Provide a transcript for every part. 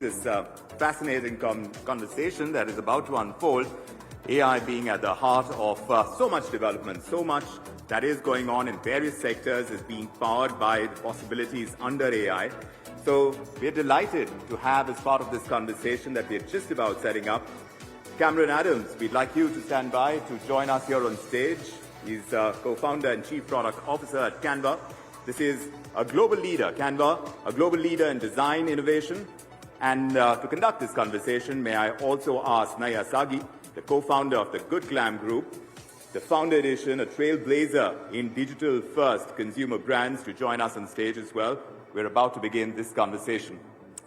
This fascinating conversation that is about to unfold, AI being at the heart of so much development, so much that is going on in various sectors is being powered by the possibilities under AI. So we're delighted to have as part of this conversation that we're just about setting up, Cameron Adams. We'd like you to stand by to join us here on stage. He's co-founder and chief product officer at Canva. This is a global leader, Canva, a global leader in design innovation. And to conduct this conversation, may I also ask Naya Sagi, the co-founder of the Good Glam Group, the Founder Edition, a trailblazer in digital-first consumer brands, to join us on stage as well. We're about to begin this conversation.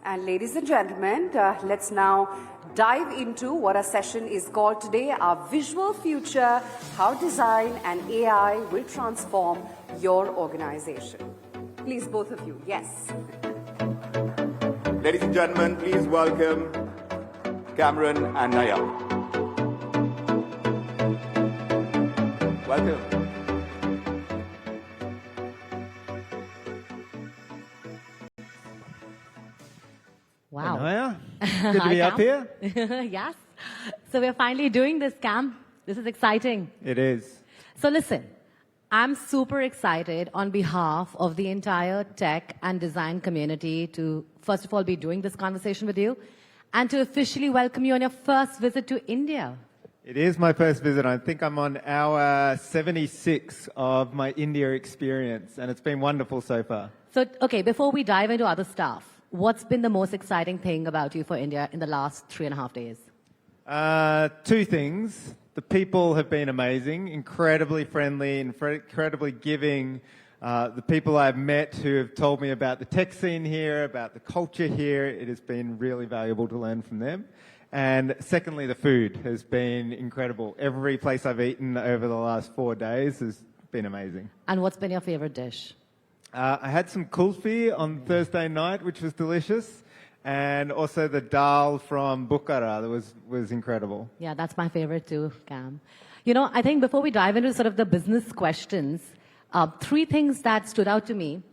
And ladies and gentlemen, let's now dive into what our session is called today, our visual future, how design and AI will transform your organization. Please, both of you, yes. Ladies and gentlemen, please welcome Cameron and Naya. Welcome. Wow. Naya, good to be up here. Yes. So we're finally doing this, Cam. This is exciting. It is. So listen, I'm super excited on behalf of the entire tech and design community to, first of all, be doing this conversation with you and to officially welcome you on your first visit to India. It is my first visit. I think I'm on hour 76 of my India experience, and it's been wonderful so far. So, okay, before we dive into other stuff, what's been the most exciting thing about you for India in the last 3.5 days? Two things. The people have been amazing, incredibly friendly, incredibly giving. The people I've met who have told me about the tech scene here, about the culture here, it has been really valuable to learn from them. And secondly, the food has been incredible. Every place I've eaten over the last 4 days has been amazing. And what's been your favorite dish? I had some kulfi on Thursday night, which was delicious. And also the dal from Bukhara, that was incredible. Yeah, that's my favorite too, Cam. You know, I think before we dive into sort of the business questions, 3 things that stood out to me,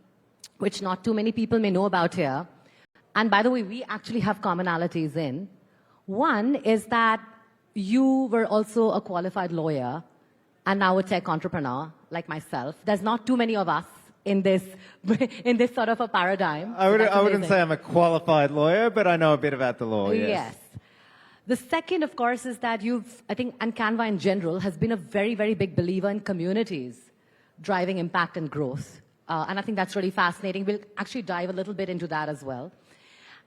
which not too many people may know about here. And by the way, we actually have commonalities in. One is that you were also a qualified lawyer and now a tech entrepreneur like myself. There's not too many of us in this sort of a paradigm. I wouldn't say I'm a qualified lawyer, but I know a bit about the law, yes. Yes. The second, of course, is that I think, and Canva in general, has been a very, very big believer in communities driving impact and growth. And I think that's really fascinating. We'll actually dive a little bit into that as well.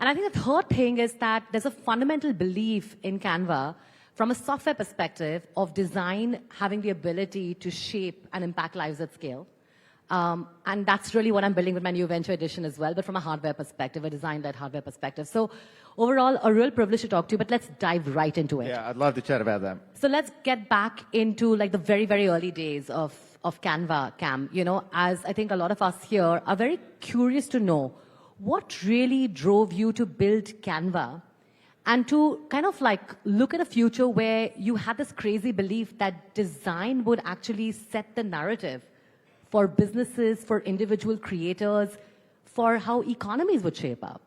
And I think the third thing is that there's a fundamental belief in Canva from a software perspective of design having the ability to shape and impact lives at scale. And that's really what I'm building with my new venture edition as well, but from a hardware perspective, a design-led hardware perspective. So overall, a real privilege to talk to you, but let's dive right into it. Yeah, I'd love to chat about that. So let's get back into like the very, very early days of Canva, Cam. You know, as I think a lot of us here are very curious to know what really drove you to build Canva and to kind of like look at a future where you had this crazy belief that design would actually set the narrative for businesses, for individual creators, for how economies would shape up?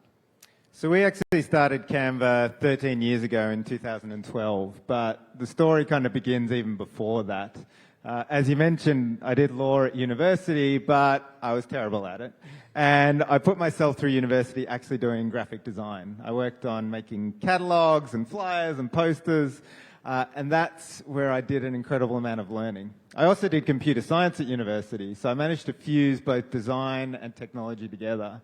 So we actually started Canva 13 years ago in 2012, but the story kind of begins even before that. As you mentioned, I did law at university, but I was terrible at it. And I put myself through university actually doing graphic design. I worked on making catalogs and flyers and posters. And that's where I did an incredible amount of learning. I also did computer science at university, so I managed to fuse both design and technology together.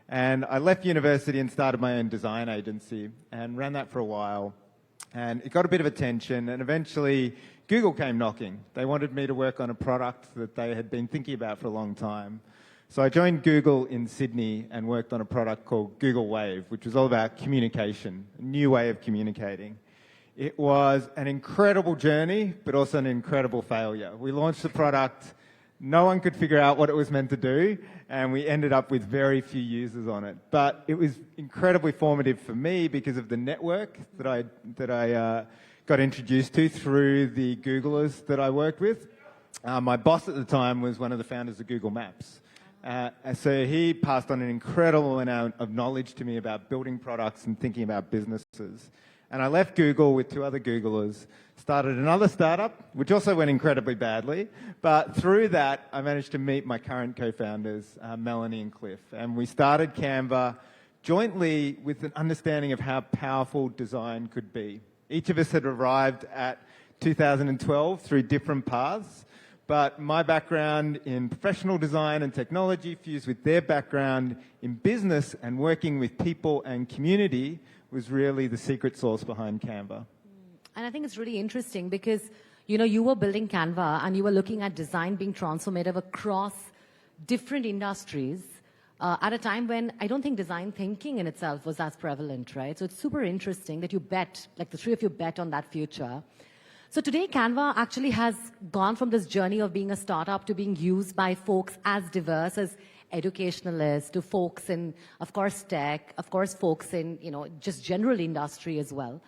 And I left university and started my own design agency and ran that for a while. And it got a bit of attention, and eventually Google came knocking. They wanted me to work on a product that they had been thinking about for a long time. So I joined Google in Sydney and worked on a product called Google Wave, which was all about communication, a new way of communicating. It was an incredible journey, but also an incredible failure. We launched the product, no one could figure out what it was meant to do, and we ended up with very few users on it. But it was incredibly formative for me because of the network that I got introduced to through the Googlers that I worked with. My boss at the time was one of the founders of Google Maps. So he passed on an incredible amount of knowledge to me about building products and thinking about businesses. And I left Google with 2 other Googlers, started another startup, which also went incredibly badly. But through that, I managed to meet my current co-founders, Melanie and Cliff. And we started Canva jointly with an understanding of how powerful design could be. Each of us had arrived at 2012 through different paths. But my background in professional design and technology fused with their background in business and working with people and community was really the secret sauce behind Canva. And I think it's really interesting because, you were building Canva and you were looking at design being transformative across different industries at a time when I don't think design thinking in itself was as prevalent, right? So it's super interesting that you bet, like the 3 of you bet on that future. So today, Canva actually has gone from this journey of being a startup to being used by folks as diverse as educationalists, to folks in, of course, tech, of course, folks in, just general industry as well.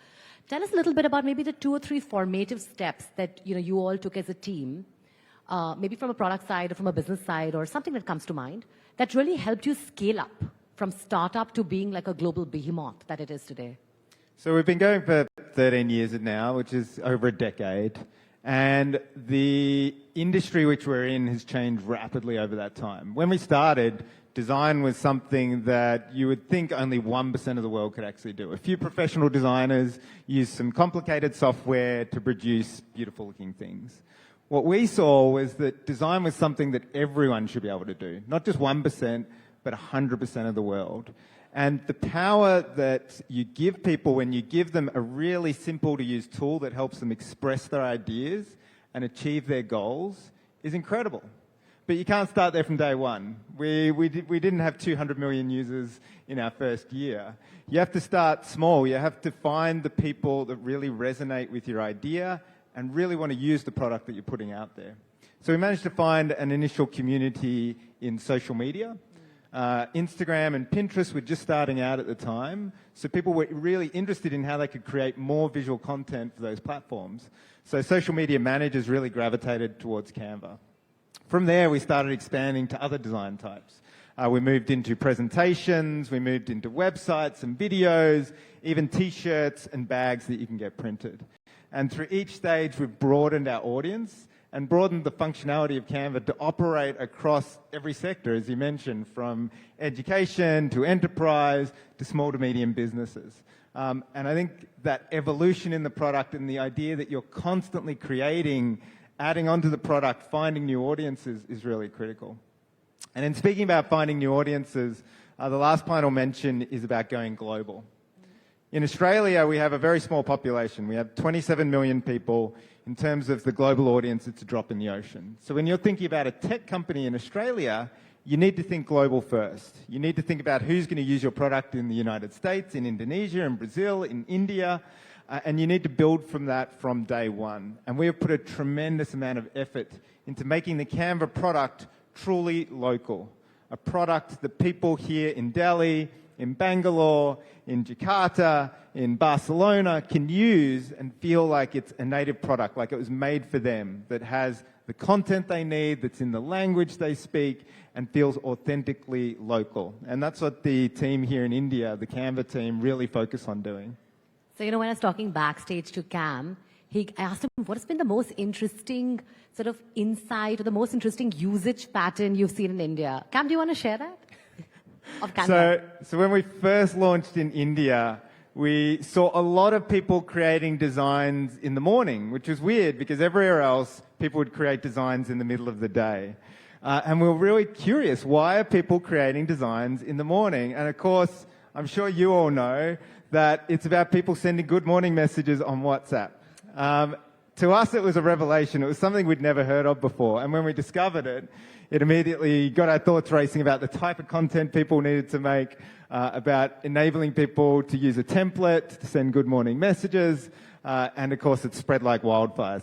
Tell us a little bit about maybe the 2 or 3 formative steps that, you all took as a team, maybe from a product side or from a business side or something that comes to mind, that really helped you scale up from startup to being like a global behemoth that it is today. So we've been going for 13 years now, which is over a decade. And the industry which we're in has changed rapidly over that time. When we started, design was something that you would think only 1% of the world could actually do. A few professional designers used some complicated software to produce beautiful looking things. What we saw was that design was something that everyone should be able to do. Not just 1%, but 100% of the world. And the power that you give people when you give them a really simple to use tool that helps them express their ideas and achieve their goals is incredible. But you can't start there from day one. We didn't have 200 million users in our first year. You have to start small. You have to find the people that really resonate with your idea and really want to use the product that you're putting out there. So we managed to find an initial community in social media. Instagram and Pinterest were just starting out at the time, so people were really interested in how they could create more visual content for those platforms. So social media managers really gravitated towards Canva. From there, we started expanding to other design types. We moved into presentations, we moved into websites and videos, even t-shirts and bags that you can get printed. And through each stage, we've broadened our audience and broadened the functionality of Canva to operate across every sector, as you mentioned, from education to enterprise to small to medium businesses. And I think that evolution in the product and the idea that you're constantly creating, adding onto the product, finding new audiences is really critical. And in speaking about finding new audiences, the last point I'll mention is about going global. In Australia, we have a very small population. We have 27 million people. In terms of the global audience, it's a drop in the ocean. So when you're thinking about a tech company in Australia, you need to think global first. You need to think about who's going to use your product in the United States, in Indonesia, in Brazil, in India, and you need to build from that from day one. And we have put a tremendous amount of effort into making the Canva product truly local, a product that people here in Delhi, in Bangalore, in Jakarta, in Barcelona can use and feel like it's a native product, like it was made for them, that has the content they need, that's in the language they speak, and feels authentically local. And that's what the team here in India, the Canva team, really focus on doing. So, when I was talking backstage to Cam, I asked him, what has been the most interesting sort of insight or the most interesting usage pattern you've seen in India? Cam, do you want to share that? Of Canva. So when we first launched in India, we saw a lot of people creating designs in the morning, which was weird because everywhere else, people would create designs in the middle of the day. And we were really curious, why are people creating designs in the morning? And of course, I'm sure you all know that it's about people sending good morning messages on WhatsApp. To us, it was a revelation. It was something we'd never heard of before. And when we discovered it, it immediately got our thoughts racing about the type of content people needed to make, about enabling people to use a template to send good morning messages, and of course, it spread like wildfire.